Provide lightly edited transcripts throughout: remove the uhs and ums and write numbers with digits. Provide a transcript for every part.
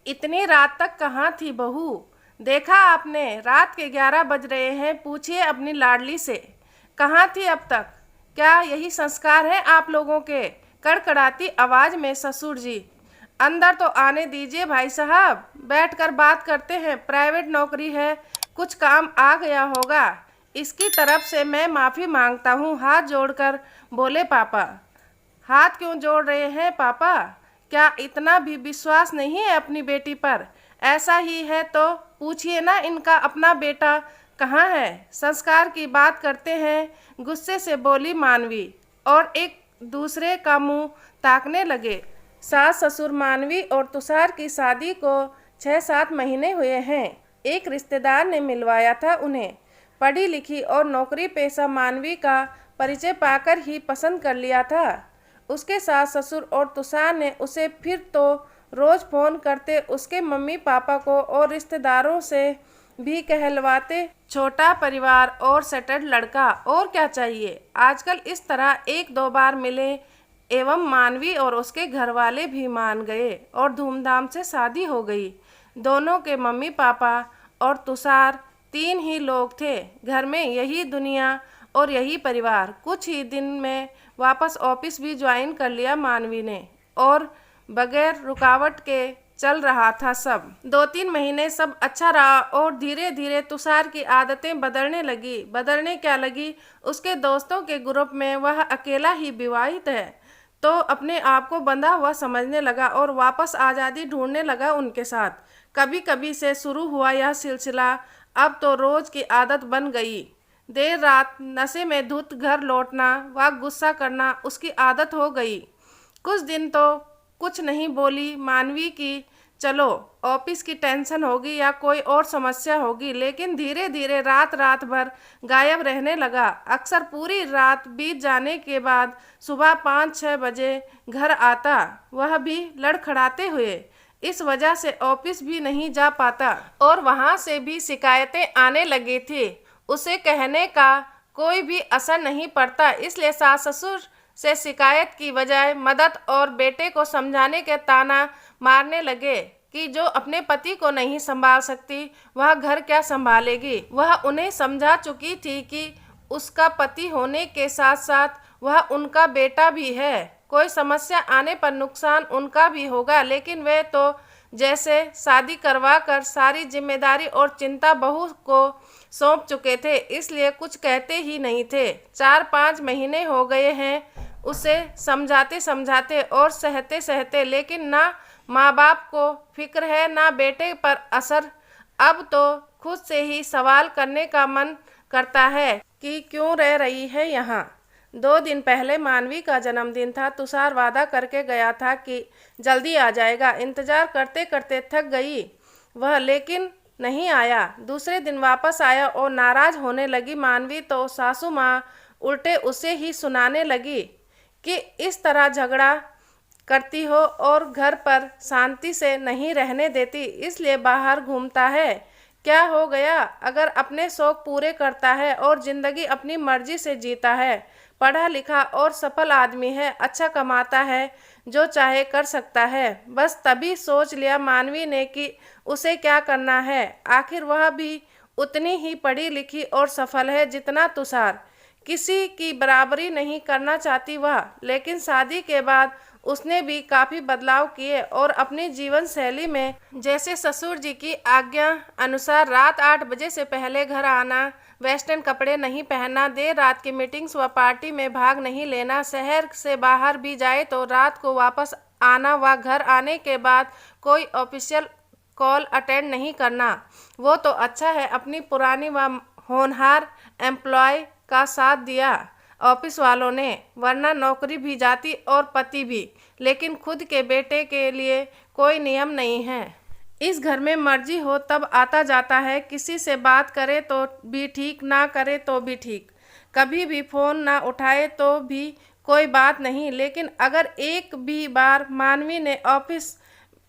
इतनी रात तक कहाँ थी बहू? देखा आपने, रात के 11 बज रहे हैं। पूछिए अपनी लाडली से, कहाँ थी अब तक? क्या यही संस्कार है आप लोगों के? कड़कड़ाती आवाज में ससुर जी। अंदर तो आने दीजिए भाई साहब, बैठकर बात करते हैं। प्राइवेट नौकरी है, कुछ काम आ गया होगा। इसकी तरफ से मैं माफ़ी मांगता हूँ, हाथ जोड़कर बोले पापा। हाथ क्यों जोड़ रहे हैं पापा? क्या इतना भी विश्वास नहीं है अपनी बेटी पर? ऐसा ही है तो पूछिए ना इनका अपना बेटा कहाँ है। संस्कार की बात करते हैं, गुस्से से बोली मानवी, और एक दूसरे का मुंह ताकने लगे। सास ससुर मानवी और तुषार की शादी को 6-7 महीने हुए हैं। एक रिश्तेदार ने मिलवाया था उन्हें। पढ़ी लिखी और नौकरी पेशा मानवी का परिचय पाकर ही पसंद कर लिया था। उसके सास ससुर और तुषार ने उसे फिर तो रोज फोन करते, उसके मम्मी पापा को और रिश्तेदारों से भी कहलवाते, छोटा परिवार और सेटल्ड लड़का, और क्या चाहिए। आजकल इस तरह 1-2 बार मिले एवं मानवी और उसके घर वाले भी मान गए और धूमधाम से शादी हो गई। दोनों के मम्मी पापा और तुषार 3 ही लोग थे घर में, यही दुनिया और यही परिवार। कुछ ही दिन में वापस ऑफिस भी ज्वाइन कर लिया मानवी ने, और बगैर रुकावट के चल रहा था सब। 2-3 महीने सब अच्छा रहा और धीरे धीरे तुषार की आदतें बदलने लगी। बदलने क्या लगी, उसके दोस्तों के ग्रुप में वह अकेला ही विवाहित है तो अपने आप को बंधा हुआ समझने लगा और वापस आज़ादी ढूंढने लगा उनके साथ। कभी कभी से शुरू हुआ यह सिलसिला अब तो रोज की आदत बन गई। देर रात नशे में धुत घर लौटना व गुस्सा करना उसकी आदत हो गई। कुछ दिन तो कुछ नहीं बोली मानवी की, चलो ऑफिस की टेंशन होगी या कोई और समस्या होगी, लेकिन धीरे धीरे रात भर गायब रहने लगा। अक्सर पूरी रात बीत जाने के बाद सुबह 5-6 बजे घर आता, वह भी लड़खड़ाते हुए। इस वजह से ऑफिस भी नहीं जा पाता और वहां से भी शिकायतें आने लगी थी। उसे कहने का कोई भी असर नहीं पड़ता, इसलिए सास ससुर से शिकायत की बजाय मदद और बेटे को समझाने के ताना मारने लगे कि जो अपने पति को नहीं संभाल सकती वह घर क्या संभालेगी। वह उन्हें समझा चुकी थी कि उसका पति होने के साथ साथ वह उनका बेटा भी है। कोई समस्या आने पर नुकसान उनका भी होगा, लेकिन वे तो जैसे शादी करवा कर सारी जिम्मेदारी और चिंता बहू को सौंप चुके थे, इसलिए कुछ कहते ही नहीं थे। 4-5 महीने हो गए हैं उसे समझाते समझाते और सहते सहते, लेकिन ना माँ बाप को फिक्र है ना बेटे पर असर। अब तो खुद से ही सवाल करने का मन करता है कि क्यों रह रही है यहाँ। 2 दिन पहले मानवी का जन्मदिन था। तुषार वादा करके गया था कि जल्दी आ जाएगा। इंतजार करते करते थक गई वह, लेकिन नहीं आया। दूसरे दिन वापस आया और नाराज होने लगी मानवी तो सासू माँ उल्टे उसे ही सुनाने लगी कि इस तरह झगड़ा करती हो और घर पर शांति से नहीं रहने देती, इसलिए बाहर घूमता है। क्या हो गया अगर अपने शौक पूरे करता है और जिंदगी अपनी मर्जी से जीता है। पढ़ा लिखा और सफल आदमी है, अच्छा कमाता है, जो चाहे कर सकता है। बस तभी सोच लिया मानवी ने कि उसे क्या करना है। आखिर वह भी उतनी ही पढ़ी लिखी और सफल है जितना तुषार। किसी की बराबरी नहीं करना चाहती वह, लेकिन शादी के बाद उसने भी काफ़ी बदलाव किए और अपनी जीवन शैली में, जैसे ससुर जी की आज्ञा अनुसार रात 8 बजे से पहले घर आना, वेस्टर्न कपड़े नहीं पहनना, देर रात की मीटिंग्स व पार्टी में भाग नहीं लेना, शहर से बाहर भी जाए तो रात को वापस आना व घर आने के बाद कोई ऑफिशियल कॉल अटेंड नहीं करना। वो तो अच्छा है अपनी पुरानी व होनहार एम्प्लॉय का साथ दिया ऑफिस वालों ने, वरना नौकरी भी जाती और पति भी। लेकिन खुद के बेटे के लिए कोई नियम नहीं है। इस घर में मर्जी हो तब आता जाता है, किसी से बात करे तो भी ठीक, ना करे तो भी ठीक, कभी भी फ़ोन ना उठाए तो भी कोई बात नहीं। लेकिन अगर एक भी बार मानवी ने ऑफिस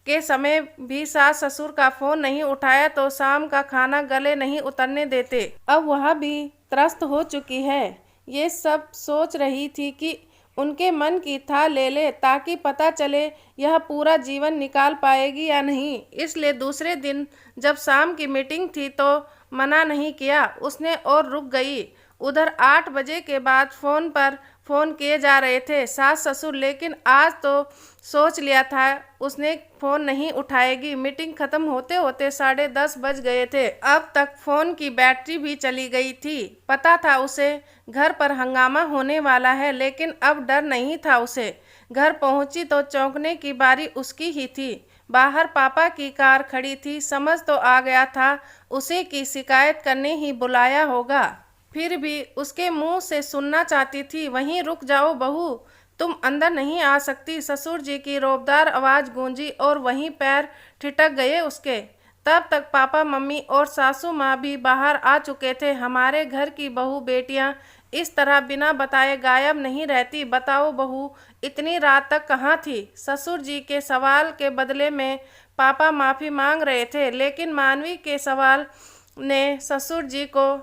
के समय भी सास ससुर का फ़ोन नहीं उठाया तो शाम का खाना गले नहीं उतरने देते। अब वह भी त्रस्त हो चुकी है। ये सब सोच रही थी कि उनके मन की था ले ले, ताकि पता चले यह पूरा जीवन निकाल पाएगी या नहीं। इसलिए दूसरे दिन जब शाम की मीटिंग थी तो मना नहीं किया उसने और रुक गई। उधर 8 बजे के बाद फ़ोन पर फ़ोन किए जा रहे थे सास ससुर, लेकिन आज तो सोच लिया था उसने फ़ोन नहीं उठाएगी। मीटिंग ख़त्म होते होते 10:30 बज गए थे। अब तक फ़ोन की बैटरी भी चली गई थी। पता था उसे घर पर हंगामा होने वाला है, लेकिन अब डर नहीं था उसे। घर पहुंची तो चौंकने की बारी उसकी ही थी। बाहर पापा की कार खड़ी थी। समझ तो आ गया था उसे कि शिकायत करने ही बुलाया होगा, फिर भी उसके मुंह से सुनना चाहती थी, वहीं रुक जाओ बहू, तुम अंदर नहीं आ सकती। ससुर जी की रौबदार आवाज़ गूंजी और वहीं पैर ठिठक गए उसके। तब तक पापा मम्मी और सासू माँ भी बाहर आ चुके थे। हमारे घर की बहू बेटियाँ इस तरह बिना बताए गायब नहीं रहती। बताओ बहू, इतनी रात तक कहाँ थी? ससुर जी के सवाल के बदले में पापा माफ़ी मांग रहे थे, लेकिन मानवी के सवाल ने ससुर जी को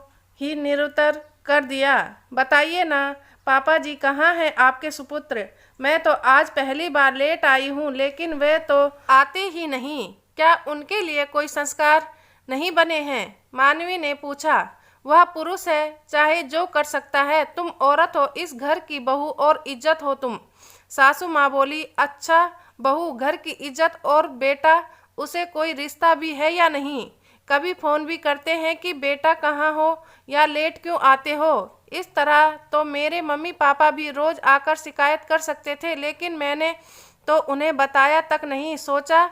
ही निरुत्तर कर दिया। बताइए ना पापा जी, कहाँ हैं आपके सुपुत्र? मैं तो आज पहली बार लेट आई हूँ, लेकिन वे तो आते ही नहीं। क्या उनके लिए कोई संस्कार नहीं बने हैं? मानवी ने पूछा। वह पुरुष है, चाहे जो कर सकता है। तुम औरत हो, इस घर की बहू और इज्जत हो तुम। सासू माँ बोली। अच्छा बहू, घर की इज्जत और बेटा, उसे कोई रिश्ता भी है या नहीं? कभी फ़ोन भी करते हैं कि बेटा कहाँ हो या लेट क्यों आते हो? इस तरह तो मेरे मम्मी पापा भी रोज़ आकर शिकायत कर सकते थे, लेकिन मैंने तो उन्हें बताया तक नहीं। सोचा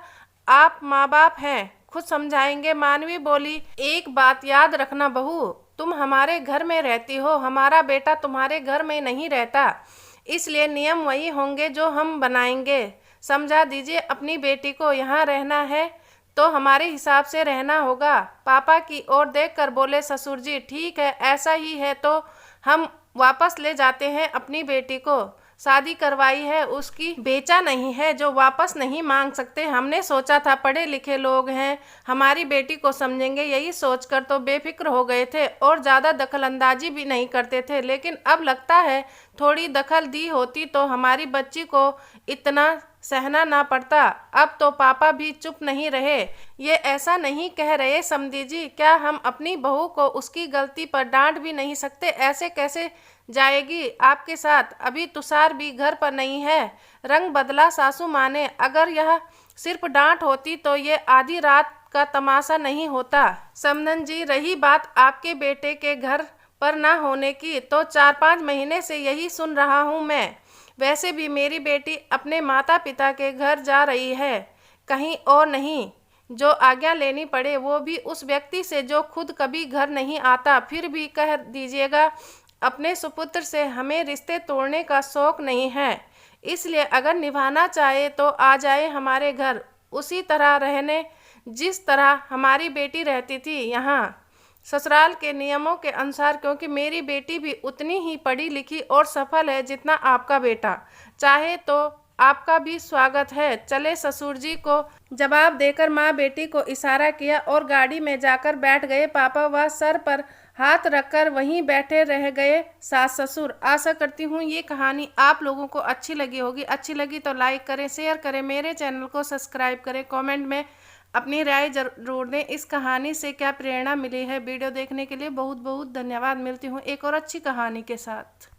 आप माँ बाप हैं, खुद समझाएंगे। मानवी बोली। एक बात याद रखना बहू, तुम हमारे घर में रहती हो, हमारा बेटा तुम्हारे घर में नहीं रहता, इसलिए नियम वही होंगे जो हम बनाएंगे। समझा दीजिए अपनी बेटी को। यहाँ रहना है तो हमारे हिसाब से रहना होगा। पापा की ओर देखकर बोले ससुर जी। ठीक है, ऐसा ही है तो हम वापस ले जाते हैं अपनी बेटी को। शादी करवाई है उसकी, बेचा नहीं है जो वापस नहीं मांग सकते। हमने सोचा था पढ़े लिखे लोग हैं, हमारी बेटी को समझेंगे, यही सोचकर तो बेफिक्र हो गए थे और ज़्यादा दखल अंदाजी भी नहीं करते थे। लेकिन अब लगता है थोड़ी दखल दी होती तो हमारी बच्ची को इतना सहना ना पड़ता। अब तो पापा भी चुप नहीं रहे। ये ऐसा नहीं कह रहे समधी जी, क्या हम अपनी बहू को उसकी गलती पर डांट भी नहीं सकते? ऐसे कैसे जाएगी आपके साथ? अभी तुषार भी घर पर नहीं है। रंग बदला सासू माँ ने। अगर यह सिर्फ डांट होती तो ये आधी रात का तमाशा नहीं होता। समधन जी, रही बात आपके बेटे के घर पर ना होने की, तो 4-5 महीने से यही सुन रहा हूँ मैं। वैसे भी मेरी बेटी अपने माता पिता के घर जा रही है, कहीं और नहीं। जो आज्ञा लेनी पड़े वो भी उस व्यक्ति से जो खुद कभी घर नहीं आता। फिर भी कह दीजिएगा अपने सुपुत्र से हमें रिश्ते तोड़ने का शौक नहीं है, इसलिए अगर निभाना चाहे तो आ जाए हमारे घर, उसी तरह रहने जिस तरह हमारी बेटी रहती थी यहाँ ससुराल के नियमों के अनुसार। क्योंकि मेरी बेटी भी उतनी ही पढ़ी लिखी और सफल है जितना आपका बेटा। चाहे तो आपका भी स्वागत है। चले ससुर जी को जवाब देकर माँ बेटी को इशारा किया और गाड़ी में जाकर बैठ गए। पापा वह सर पर हाथ रखकर वहीं बैठे रह गए सास ससुर। आशा करती हूँ ये कहानी आप लोगों को अच्छी लगी होगी। अच्छी लगी तो लाइक करें, शेयर करें, मेरे चैनल को सब्सक्राइब करें, कमेंट में अपनी राय जरूर दें। इस कहानी से क्या प्रेरणा मिली है? वीडियो देखने के लिए बहुत बहुत धन्यवाद। मिलती हूँ एक और अच्छी कहानी के साथ।